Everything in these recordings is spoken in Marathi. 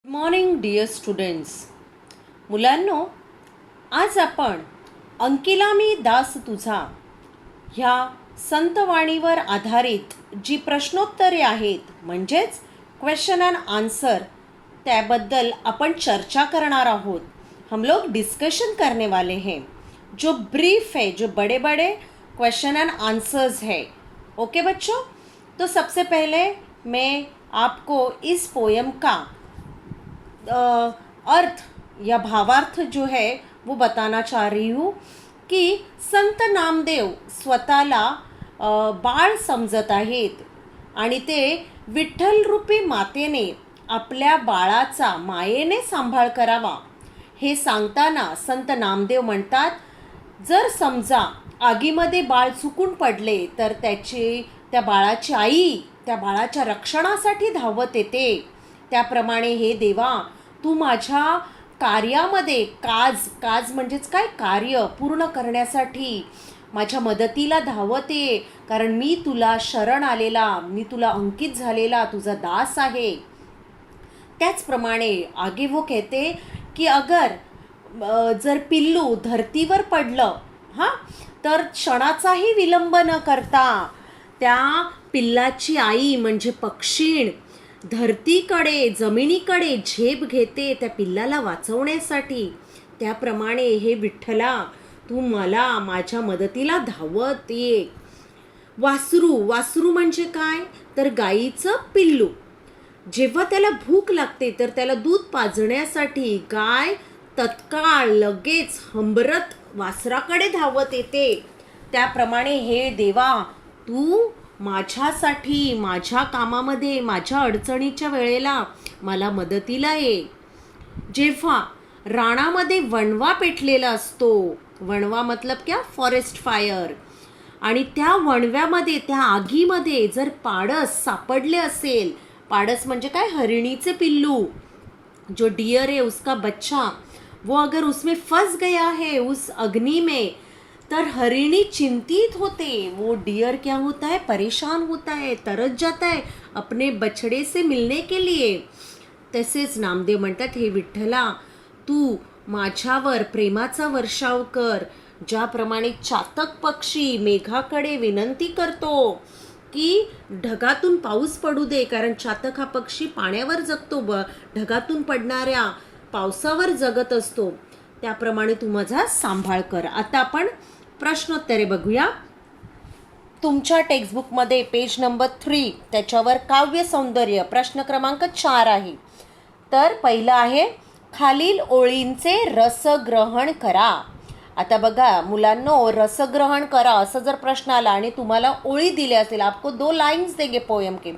Morning dear students. मुलांनो, आज आपण अंकिला मी दास तुझा ह्या संतवाणीवर आधारित जी प्रश्नोत्तरे आहेत म्हणजेच क्वेश्चन एंड आंसर त्याबद्दल अपन चर्चा करणार आहोत. हम लोग डिस्कशन करने वाले हैं. जो ब्रीफ है, जो बड़े बड़े क्वेश्चन एंड आंसर्स है. ओके बच्चों, तो सबसे पहले मैं आपको इस पोयम का अर्थ या भावार्थ जो है वो बताना चाह रही हूँ की संत नामदेव स्वतःला बाळ समजत आहेत आणि ते विठ्ठलरूपी मातेने आपल्या बाळाचा मायेने सांभाळ करावा हे सांगताना संत नामदेव म्हणतात, जर समजा आगीमध्ये बाळ चुकून पडले तर त्या बाळाची आई त्या बाळाच्या रक्षणासाठी धावत येते. त्याप्रमाणे हे देवा, तू माझ्या कार्यामध्ये काज म्हणजेच काय, कार्य पूर्ण करण्यासाठी माझ्या मदतीला धावते, कारण मी तुला शरण आलेला, मी तुला अंकित झालेला तुझा दास आहे. त्याचप्रमाणे आगे वो कहते की अगर जर पिल्लू धरतीवर पडलं तर क्षणाचाही विलंब न करता त्या पिल्लाची आई म्हणजे पक्षीण धरतीकडे जमिनीकडे झेप घेते त्या पिल्लाला वाचवण्यासाठी. त्याप्रमाणे हे विठ्ठला, तू मला माझ्या मदतीला धावत ये. वासरू म्हणजे काय, तर गाईचं पिल्लू. जेव्हा त्याला भूक लागते तर त्याला दूध पाजण्यासाठी गाय तत्काळ लगेच हंबरत वासराकडे धावत येते. त्याप्रमाणे हे देवा, तू माझ्यासाठी माझ्या कामामध्ये माझ्या अडचणीच्या वेळेला मला मदतीला ये. जेव्हा रानामध्ये वणवा पेटलेला असतो, वणवा मतलब क्या, फॉरेस्ट फायर, आणि त्या वणव्यामध्ये त्या आगीमध्ये जर पाडस सापडले असेल, पाडस म्हणजे काय, हरिणीचे पिल्लू, जो डियर है उसका बच्चा, वो अगर उसमें फंस गया है उस अग्नि में, तर हरिणी चिंतित होते. वो डियर क्या होता है, परेशान होता है, तरस जाता है अपने बछड़े से मिलने के लिए. तसेच नामदेव म्हणतात, हे विठ्ठला, तू माझ्यावर प्रेमाचा वर्षाव कर. ज्याप्रमाणे चातक पक्षी मेघाकडे विनंती करतो की ढगातून पाऊस पडू दे, कारण चातक हा पक्षी पाण्यावर जगतो, ढगातून पडणाऱ्या पावसावर जगत असतो, त्याप्रमाणे तू माझा सांभाळ कर. आता आपण प्रश्नोत्तरे बघूया. तुमच्या टेक्स्टबुकमध्ये पेज नंबर 3 त्याच्यावर काव्य सौंदर्य प्रश्न क्रमांक 4 आहे. तर पहिलं आहे, खालील ओळींचे रसग्रहण करा. आता बघा मुलांनो, रसग्रहण करा असं जर प्रश्न आला आणि तुम्हाला ओळी दिल्या असेल, आपको 2 लाइन्स देंगे पोयम के,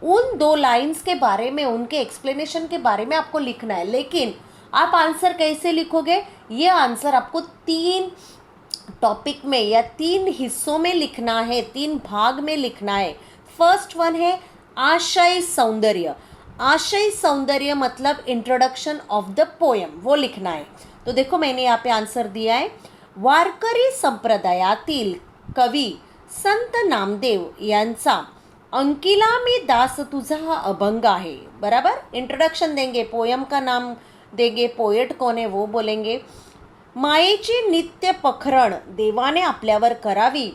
उन 2 लाइन्स के बारे में, उनके एक्सप्लेनेशन के बारे में आपको लिखना है. लेकिन आप आंसर कैसे लिखोगे, ये आंसर आपको 3 टॉपिक में या 3 हिस्सों में लिखना है, 3 भाग में लिखना है. फर्स्ट वन है आशय सौंदर्य. आशय सौंदर्य मतलब इंट्रोडक्शन ऑफ द पोयम, वो लिखना है. तो देखो मैंने यहाँ पे आंसर दिया है. वारकरी संप्रदायातील कवी संत नामदेव यांचा अंकिला मी दास तुझा हा अभंग आहे. बराबर, इंट्रोडक्शन देंगे, पोयम का नाम देंगे, पोएट कौन है वो बोलेंगे. मायेची नित्य पखरण देवाने आपल्यावर करावी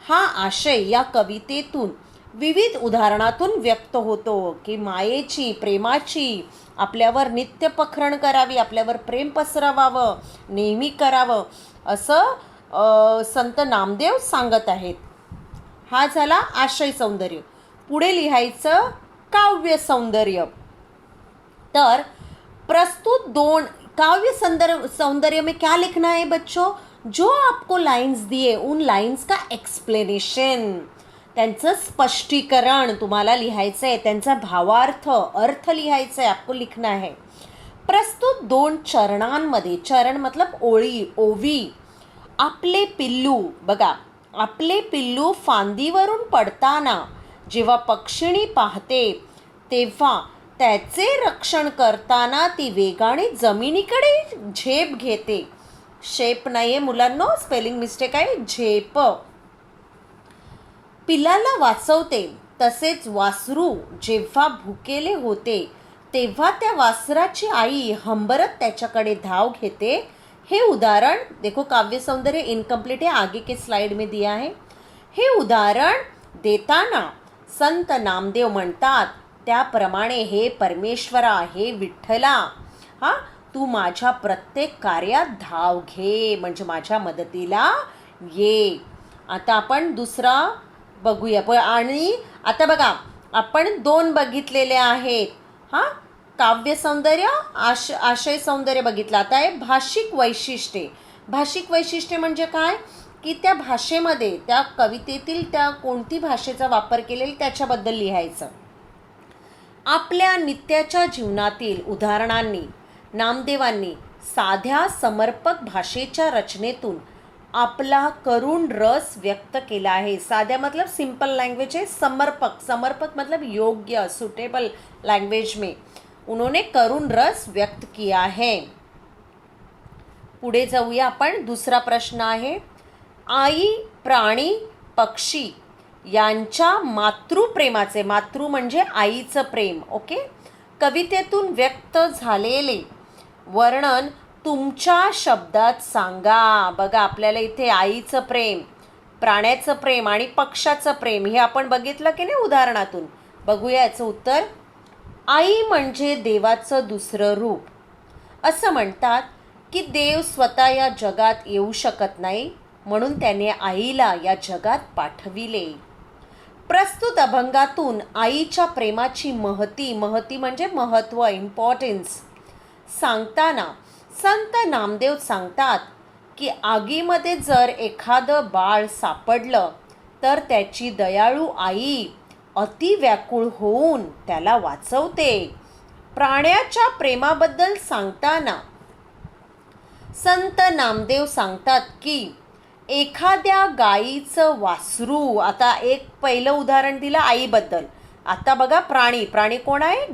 हा आशय या कवितेतून विविध उदाहरणातून व्यक्त होतो की मायेची, प्रेमाची आपल्यावर नित्य पखरण करावी, आपल्यावर प्रेम पसरवावं, नेहमी करावं असं संत नामदेव सांगत आहेत. हा झाला आशय सौंदर्य. पुढे लिहायचं काव्य सौंदर्य. तर प्रस्तुत 2 काव्य सौंदर्य में क्या लिखना है बच्चों, जो आपको लाइन्स दिए उन लाइन्स का एक्सप्लेनेशन, त्यांचं स्पष्टीकरण तुम्हाला लिहायचं आहे, त्यांचा भावार्थ अर्थ लिहायचा आहे, आपको लिखना है. प्रस्तुत 2 चरणांमध्ये, चरण मतलब ओळी, ओवी, आपले पिल्लू, बघा आपले पिल्लू फांदीवरून पडताना जेव्हा पक्षिणी पाहते तेव्हा त्याचे रक्षण करताना ती वेगाने जमिनीकडे झेप घेते. शेप नाही आहे मुलांनो, स्पेलिंग मिस्टेक आहे, झेप. पिल्लाला वाचवते. तसेच वासरू जेव्हा भुकेले होते तेव्हा त्या वासराची आई हंबरत त्याच्याकडे धाव घेते. हे उदाहरण देखो, काव्य सौंदर्य इनकम्प्लीट है, आगे के स्लाइड में दिया है. हे उदाहरण देताना संत नामदेव म्हणतात, त्याप्रमाणे हे परमेश्वरा, हे विठ्ठला, तू माझ्या प्रत्येक कार्यात धाव घे, म्हणजे माझ्या मदतीला ये. आता आपण दुसरा बघूया. आणि आता बघा, आपण 2 बघितलेले आहेत. काव्य सौंदर्य, आशय सौंदर्य बघितलं. आता आहे भाषिक वैशिष्ट्ये. भाषिक वैशिष्ट्ये म्हणजे काय, की त्या भाषेमध्ये, त्या कवितेतील त्या कोणती भाषेचा वापर केलेला त्याच्याबद्दल लिहायचं. आपल्या नित्याच्या जीवनातील उदाहरणांनी नामदेवांनी साध्या समर्पक भाषेच्या रचनेतून आपला करुण रस व्यक्त केला आहे. साध्या मतलब सिंपल लैंग्वेज है, समर्पक मतलब योग्य, सुटेबल लैंग्वेज में उन्होंने करुण रस व्यक्त किया है. पुढे जाऊया आपण. दुसरा प्रश्न आहे, आई, प्राणी, पक्षी यांच्या मातृप्रेमाचे, मातृ म्हणजे आईचं प्रेम, ओके, कवितेतून व्यक्त झालेले वर्णन तुमच्या शब्दात सांगा. बघा, आपल्याला इथे आईचं प्रेम, प्राण्याचं प्रेम आणि पक्षाचं प्रेम हे आपण बघितलं की नाही उदाहरणातून. बघूया याचं उत्तर. आई म्हणजे देवाचं दुसरं रूप. असं म्हणतात की देव स्वतः या जगात येऊ शकत नाही, म्हणून त्याने आईला या जगात पाठविले. प्रस्तुत अभंगातून आईच्या प्रेमाची महती म्हणजे महत्त्व, इम्पॉर्टन्स सांगताना संत नामदेव सांगतात की आगीमध्ये जर एखादं बाळ सापडलं तर त्याची दयाळू आई अति व्याकुळ होऊन त्याला वाचवते. प्राण्याच्या प्रेमाबद्दल सांगताना संत नामदेव सांगतात की एखाद्या गाईचं वासरू, आता एक पहिलं उदाहरण दिलं आईबद्दल. आता बघा प्राणी कोण आहे,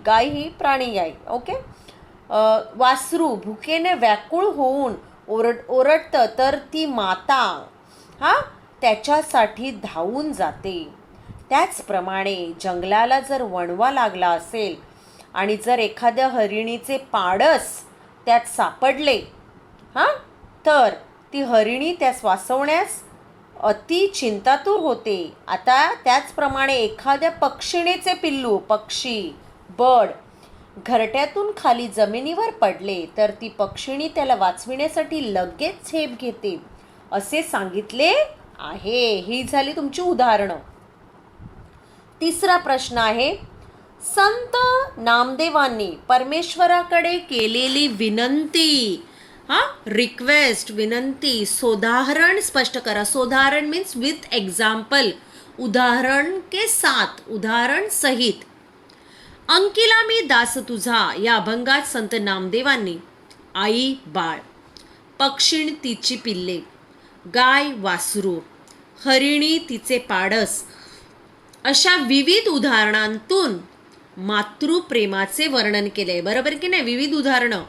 गाय ही प्राणी आहे, ओके. वासरू भुकेने व्याकुळ होऊन ओरडतं तर ती माता त्याच्यासाठी धावून जाते. त्याचप्रमाणे जंगलाला जर वणवा लागला असेल आणि जर एखाद्या हरिणीचे पाडस त्यात सापडले तर ती हरिणी त्यास वाचवण्यास अति चिंतातूर होते. आता त्याचप्रमाणे एखाद्या पक्षिणीचे पिल्लू, पक्षी, बर्ड घरट्यातून खाली जमिनीवर पडले तर ती पक्षिणी त्याला वाचविण्यासाठी लगेच झेप घेते, असे सांगितले आहे. ही झाली तुमची उदाहरणं. तिसरा प्रश्न आहे, संत नामदेवांनी परमेश्वराकडे केलेली विनंती, रिक्वेस्ट, विनंती, सोदाहरण स्पष्ट करा. सोदाहरण मीन्स विथ एक्झाम्पल, उदाहरण के साथ, उदाहरण सहित. अंकिला मी दास तुझा या अभंगात संत नामदेवांनी आई बाळ, पक्षिण तिची पिल्ले, गाय वासरू, हरिणी तिचे पाडस अशा विविध उदाहरणांतून मातृप्रेमाचे वर्णन केले. बरोबर की नाही? विविध उदाहरणं,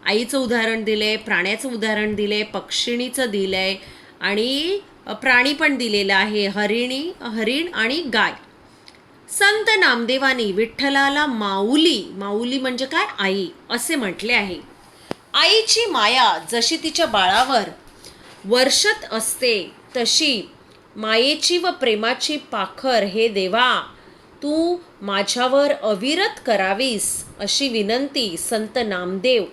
आईचं उदाहरण दिलंय, प्राण्याचं उदाहरण दिलंय, पक्षिणीचं दिलंय आणि प्राणी पण दिलेला आहे, हरिण आणि गाय. संत नामदेवानी विठ्ठलाला माऊली म्हणजे काय, आई असे म्हटले आहे. आईची माया जशी तिच्या बाळावर वर्षत असते तशी मायेची व प्रेमाची पाखर हे देवा तू माझ्यावर अविरत करावीस अशी विनंती संत नामदेव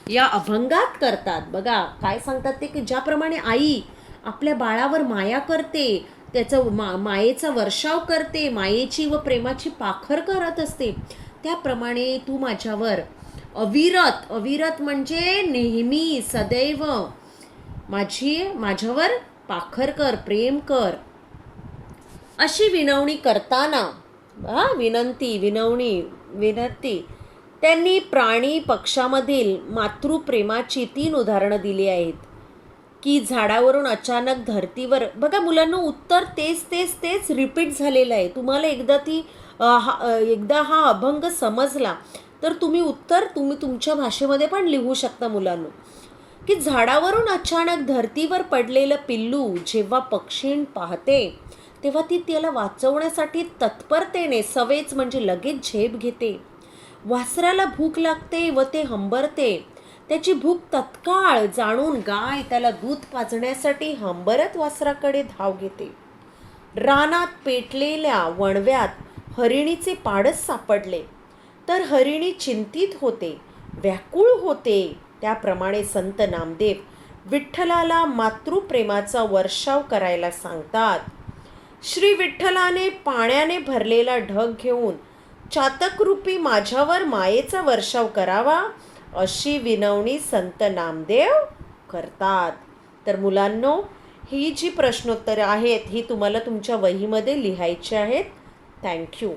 या अभंगात करतात. बघा काय सांगतात ते, की ज्याप्रमाणे आई आपल्या बाळावर माया करते, त्याचं मायेचा वर्षाव करते, मायेची व प्रेमाची पाखर करत असते, त्याप्रमाणे तू माझ्यावर अविरत म्हणजे नेहमी, सदैव माझ्यावर पाखर कर, प्रेम कर अशी विनवणी करताना विनंती त्यांनी प्राणी पक्षामधील मातृप्रेमाची 3 उदाहरणं दिली आहेत. की झाडावरून अचानक धरतीवर, बघा मुलांना उत्तर तेच रिपीट झालेलं आहे. तुम्हाला एकदा हा अभंग समजला तर तुम्ही उत्तर तुमच्या भाषेमध्ये पण लिहू शकता मुलांनो. की झाडावरून अचानक धरतीवर पडलेलं पिल्लू जेव्हा पक्षीण पाहते तेव्हा ती त्याला वाचवण्यासाठी तत्परतेने, सवेच म्हणजे लगेच झेप घेते. वासराला भूक लागते व ते हंबरते. त्याची भूक तत्काळ जाणून गाय त्याला दूध पाजण्यासाठी हंबरत वासराकडे धाव घेते. रानात पेटलेल्या वणव्यात हरिणीचे पाडच सापडले तर हरिणी चिंतित होते, व्याकुळ होते. त्याप्रमाणे संत नामदेव विठ्ठलाला मातृप्रेमाचा वर्षाव करायला सांगतात. श्री विठ्ठलाने पाण्याने भरलेला ढग घेऊन चातकरूपी माझ्यावर मायेचा वर्षाव करावा अशी विनवणी संत नामदेव करतात. तर मुलांनो, ही जी प्रश्नोत्तरे आहेत ही तुम्हाला तुमच्या वहीमध्ये लिहायची आहेत. थँक्यू.